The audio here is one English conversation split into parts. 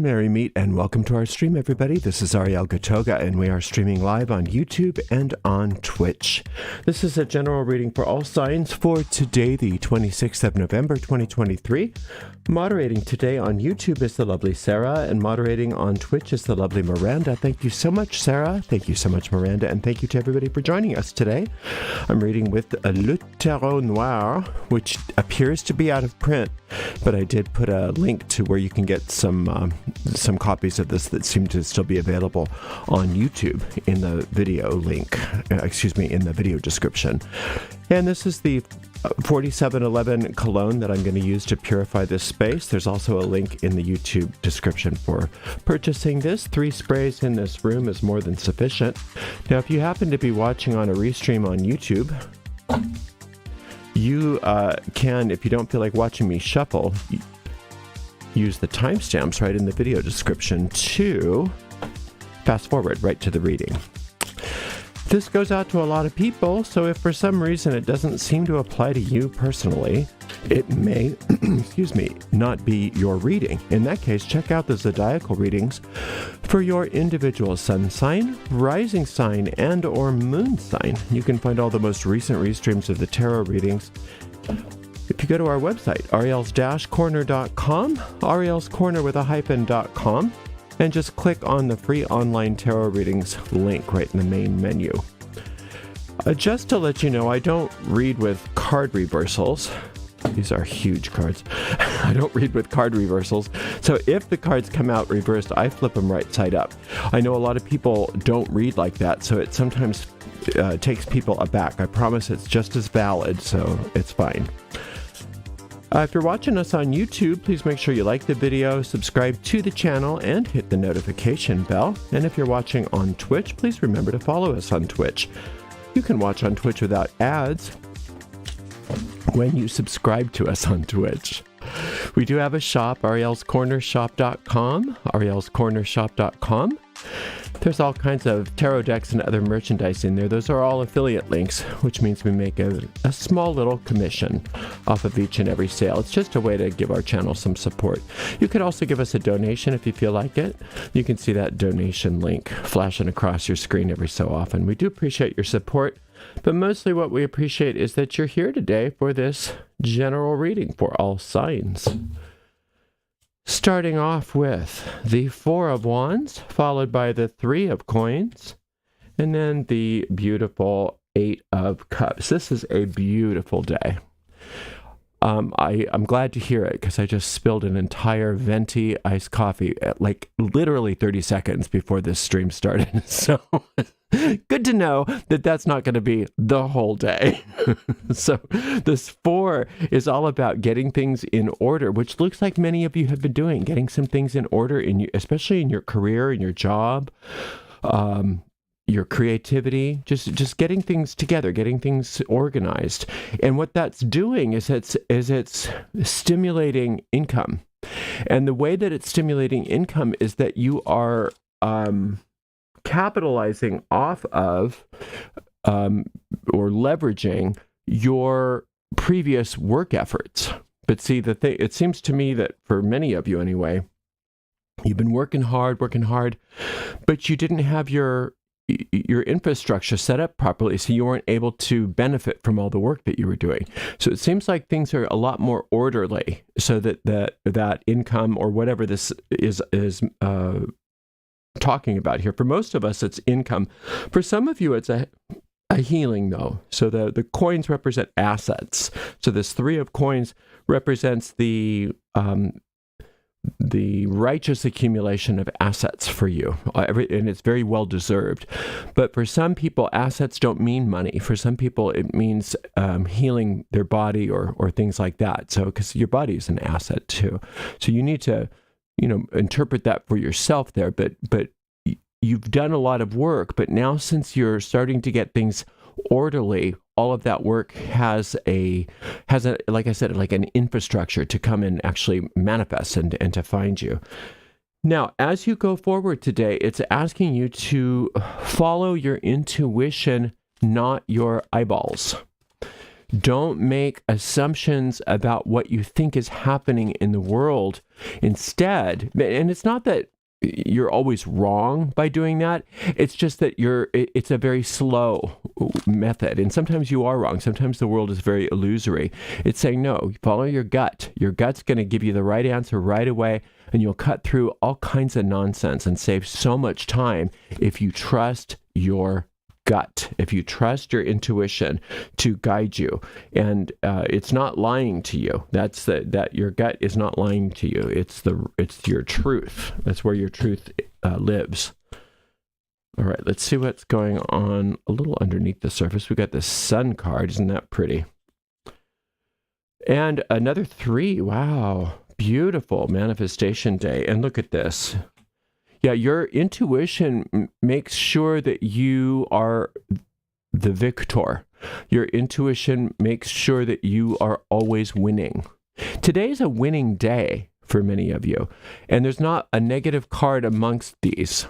Merry Meet, and welcome to our stream, everybody. This is Ariel Gatoga, and we are streaming live on YouTube and on Twitch. This is a general reading for all signs for today, the 26th of November, 2023. Moderating today on YouTube is the lovely Sarah, and moderating on Twitch is the lovely Miranda. Thank you so much, Sarah. Thank you so much, Miranda, and thank you to everybody for joining us today. I'm reading with Le Tarot Noir, which appears to be out of print, but I did put a link to where you can get some copies of this that seem to still be available on YouTube in the video link, in the video description. And this is the 4711 cologne that I'm going to use to purify this space. There's also a link in the YouTube description for purchasing this. 3 sprays in this room is more than sufficient. Now, if you happen to be watching on a restream on YouTube, you can, if you don't feel like watching me shuffle, use the timestamps right in the video description to fast forward right to the reading. This goes out to a lot of people, so if for some reason it doesn't seem to apply to you personally, it may, not be your reading. In that case, check out the zodiacal readings for your individual sun sign, rising sign, and or moon sign. You can find all the most recent restreams of the tarot readings if you go to our website, ariels-corner.com, arielscorner with a hyphen.com, and just click on the free online tarot readings link right in the main menu. Just to let you know, I don't read with card reversals. These are huge cards. I don't read with card reversals. So if the cards come out reversed, I flip them right side up. I know a lot of people don't read like that, so it sometimes takes people aback. I promise it's just as valid, so it's fine. If you're watching us on YouTube, please make sure you like the video, subscribe to the channel, and hit the notification bell. And if you're watching on Twitch, please remember to follow us on Twitch. You can watch on Twitch without ads when you subscribe to us on Twitch. We do have a shop, arielscornershop.com, arielscornershop.com. There's all kinds of tarot decks and other merchandise in there. Those are all affiliate links, which means we make a small little commission off of each and every sale. It's just a way to give our channel some support. You could also give us a donation if you feel like it. You can see that donation link flashing across your screen every so often. We do appreciate your support, but mostly what we appreciate is that you're here today for this general reading for all signs. Starting off with the 4 of Wands, followed by the 3 of Coins, and then the beautiful 8 of Cups. This is a beautiful day. I'm glad to hear it because I just spilled an entire venti iced coffee at like literally 30 seconds before this stream started. So good to know that that's not going to be the whole day. So this 4 is all about getting things in order, which looks like many of you have been doing, getting some things in order, especially in your career, in your job, your creativity, just getting things together, getting things organized. And what that's doing is it's stimulating income. And the way that it's stimulating income is that you are capitalizing off of or leveraging your previous work efforts. But see, it seems to me that for many of you anyway, you've been working hard, but you didn't have your infrastructure set up properly, so you weren't able to benefit from all the work that you were doing. So it seems like things are a lot more orderly, so that income or whatever this is talking about here. For most of us, it's income. For some of you, it's a healing, though. So the coins represent assets. So this 3 of Coins represents the righteous accumulation of assets for you, and it's very well deserved. But for some people, assets don't mean money. For some people, it means healing their body or things like that. So, because your body is an asset too, so you need to, interpret that for yourself there. But you've done a lot of work, but now since you're starting to get things orderly, all of that work has a like I said, like an infrastructure to come and actually manifest and to find you. Now, as you go forward today, it's asking you to follow your intuition, not your eyeballs. Don't make assumptions about what you think is happening in the world. Instead, and it's not that you're always wrong by doing that. It's just that it's a very slow method. And sometimes you are wrong. Sometimes the world is very illusory. It's saying, no, follow your gut. Your gut's going to give you the right answer right away. And you'll cut through all kinds of nonsense and save so much time if you trust your gut, if you trust your intuition to guide you. And it's not lying to you. That your gut is not lying to you. It's your truth. That's where your truth lives. All right, let's see what's going on a little underneath the surface. We got the Sun card. Isn't that pretty? And another 3. Wow. Beautiful manifestation day. And look at this. Yeah, your intuition makes sure that you are the victor. Your intuition makes sure that you are always winning. Today's a winning day for many of you, and there's not a negative card amongst these.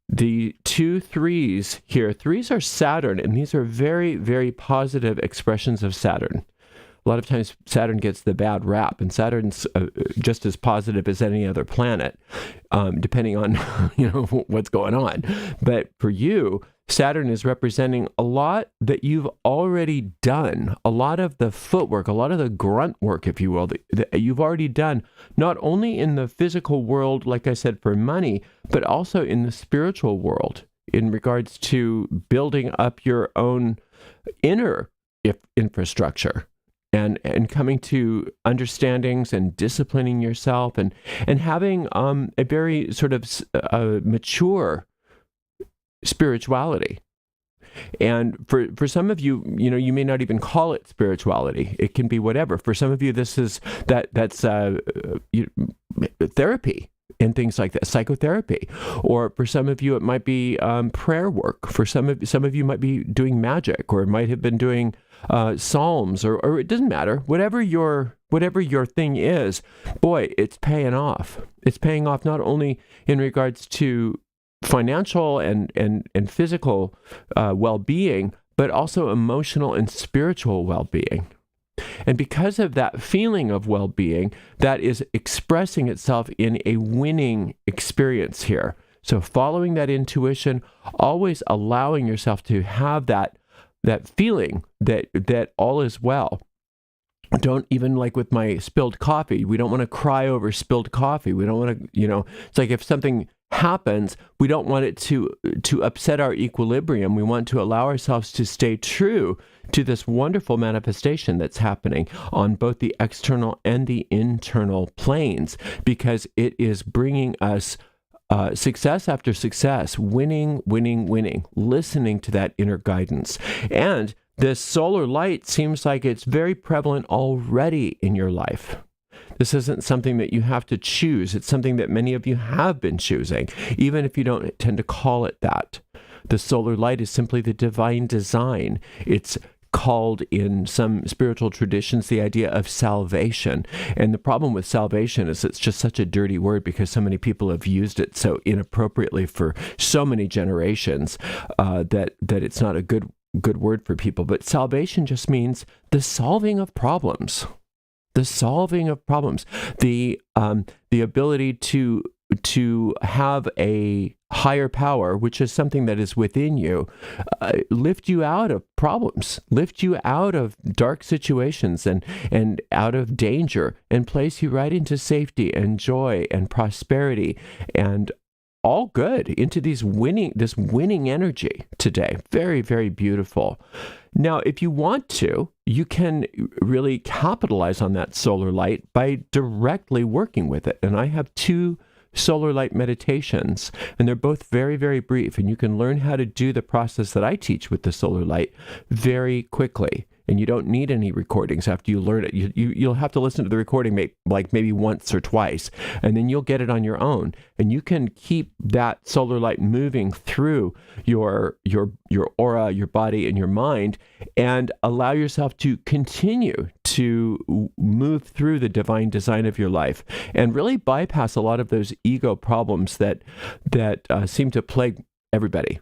The 2 3s here, 3s are Saturn, and these are very, very positive expressions of Saturn. A lot of times Saturn gets the bad rap, and Saturn's just as positive as any other planet, depending on what's going on. But for you, Saturn is representing a lot that you've already done, a lot of the footwork, a lot of the grunt work, if you will, that you've already done, not only in the physical world, like I said, for money, but also in the spiritual world in regards to building up your own inner infrastructure. And coming to understandings and disciplining yourself and having a very sort of mature spirituality. And for some of you, you may not even call it spirituality. It can be whatever. For some of you, this is that's therapy and things like that, psychotherapy. Or for some of you, it might be prayer work. For some of you might be doing magic, or might have been doing psalms, or it doesn't matter. Whatever your thing is, boy, it's paying off. It's paying off not only in regards to financial and physical well-being, but also emotional and spiritual well-being. And because of that feeling of well-being, that is expressing itself in a winning experience here. So following that intuition, always allowing yourself to have that feeling that all is well. Don't, even like with my spilled coffee, we don't want to cry over spilled coffee. We don't want to, it's like if something happens, we don't want it to upset our equilibrium. We want to allow ourselves to stay true to this wonderful manifestation that's happening on both the external and the internal planes, because it is bringing us success after success, winning, listening to that inner guidance. And this solar light seems like it's very prevalent already in your life. This isn't something that you have to choose. It's something that many of you have been choosing, even if you don't tend to call it that. The solar light is simply the divine design. It's called in some spiritual traditions the idea of salvation. And the problem with salvation is it's just such a dirty word, because so many people have used it so inappropriately for so many generations that it's not a good word for people. But salvation just means the solving of problems. The solving of problems, the ability to have a higher power, which is something that is within you, lift you out of problems, lift you out of dark situations and out of danger, and place you right into safety and joy and prosperity and all good, into this winning energy today. Very, very beautiful. Now, if you want to, you can really capitalize on that solar light by directly working with it. And I have 2 solar light meditations, and they're both very, very brief. And you can learn how to do the process that I teach with the solar light very quickly. And you don't need any recordings after you learn it. You'll have to listen to the recording maybe once or twice, and then you'll get it on your own. And you can keep that solar light moving through your aura, your body, and your mind, and allow yourself to continue to move through the divine design of your life, and really bypass a lot of those ego problems that seem to plague everybody.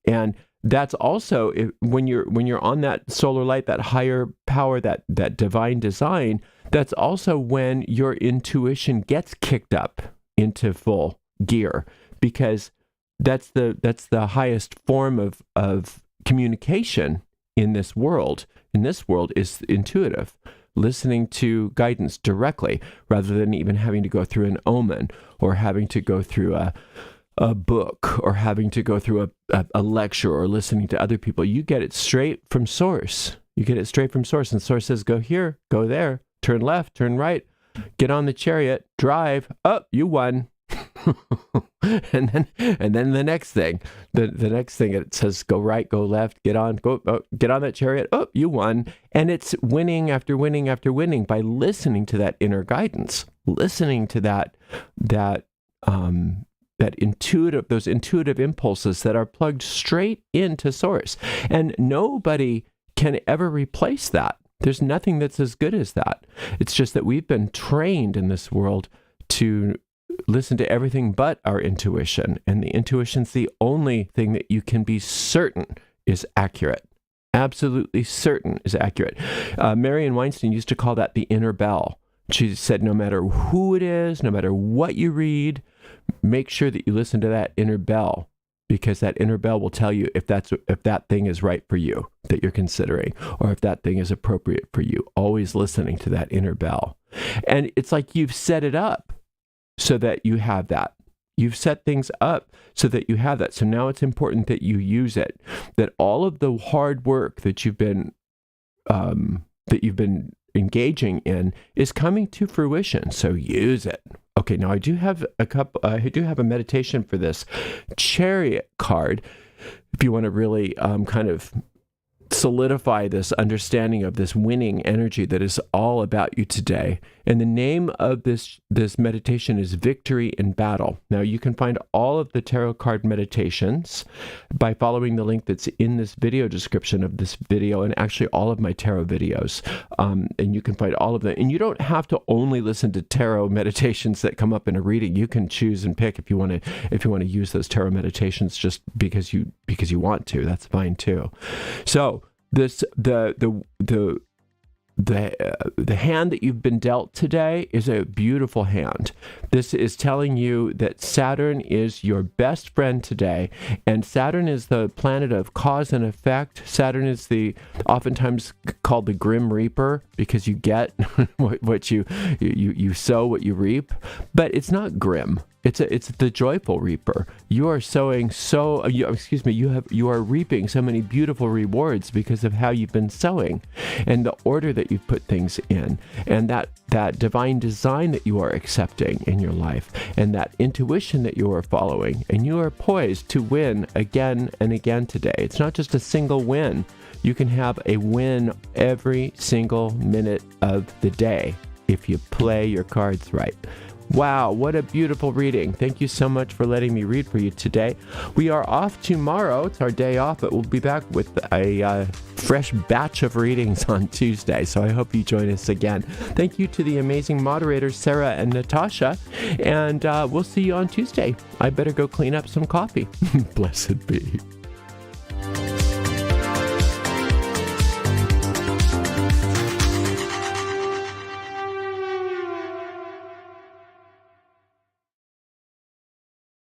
And that's also when you're on that solar light, that higher power, that divine design, that's also when your intuition gets kicked up into full gear, because that's the highest form of communication in this world. In this world is intuitive, listening to guidance directly, rather than even having to go through an omen, or having to go through a book, or having to go through a lecture, or listening to other people. You get it straight from source. You get it straight from source, and source says, go here, go there, turn left, turn right, get on the chariot, drive. Oh, you won. and then the next thing, the next thing, it says, go right, go left, get on that chariot. Oh, you won. And it's winning after winning after winning by listening to that inner guidance, listening to those intuitive impulses that are plugged straight into source. And nobody can ever replace that. There's nothing that's as good as that. It's just that we've been trained in this world to listen to everything but our intuition. And the intuition's the only thing that you can be certain is accurate. Absolutely certain is accurate. Marianne Weinstein used to call that the inner bell. She said, no matter who it is, no matter what you read, make sure that you listen to that inner bell, because that inner bell will tell you if that thing is right for you that you're considering, or if that thing is appropriate for you. Always listening to that inner bell. And it's like you've set it up so that you have that. You've set things up so that you have that. So now it's important that you use it, that all of the hard work that you've been engaging in is coming to fruition. So use it. Okay, now I do have a meditation for this Chariot card. If you want to really kind of solidify this understanding of this winning energy that is all about you today. And the name of this meditation is Victory in Battle. Now, you can find all of the tarot card meditations by following the link that's in this video description of this video, and actually all of my tarot videos. And you can find all of them. And you don't have to only listen to tarot meditations that come up in a reading. You can choose and pick if you want to use those tarot meditations just because you want to. That's fine too. So the hand that you've been dealt today is a beautiful hand. This is telling you that Saturn is your best friend today, and Saturn is the planet of cause and effect. Saturn is oftentimes called the Grim Reaper, because you get what you sow, what you reap. But it's not grim. It's the joyful reaper. You are you are reaping so many beautiful rewards because of how you've been sowing, and the order that you've put things in, and that divine design that you are accepting in your life, and that intuition that you are following, and you are poised to win again and again today. It's not just a single win. You can have a win every single minute of the day if you play your cards right. Wow, what a beautiful reading. Thank you so much for letting me read for you today. We are off tomorrow. It's our day off, but we'll be back with a fresh batch of readings on Tuesday. So I hope you join us again. Thank you to the amazing moderators, Sarah and Natasha. And we'll see you on Tuesday. I better go clean up some coffee. Blessed be.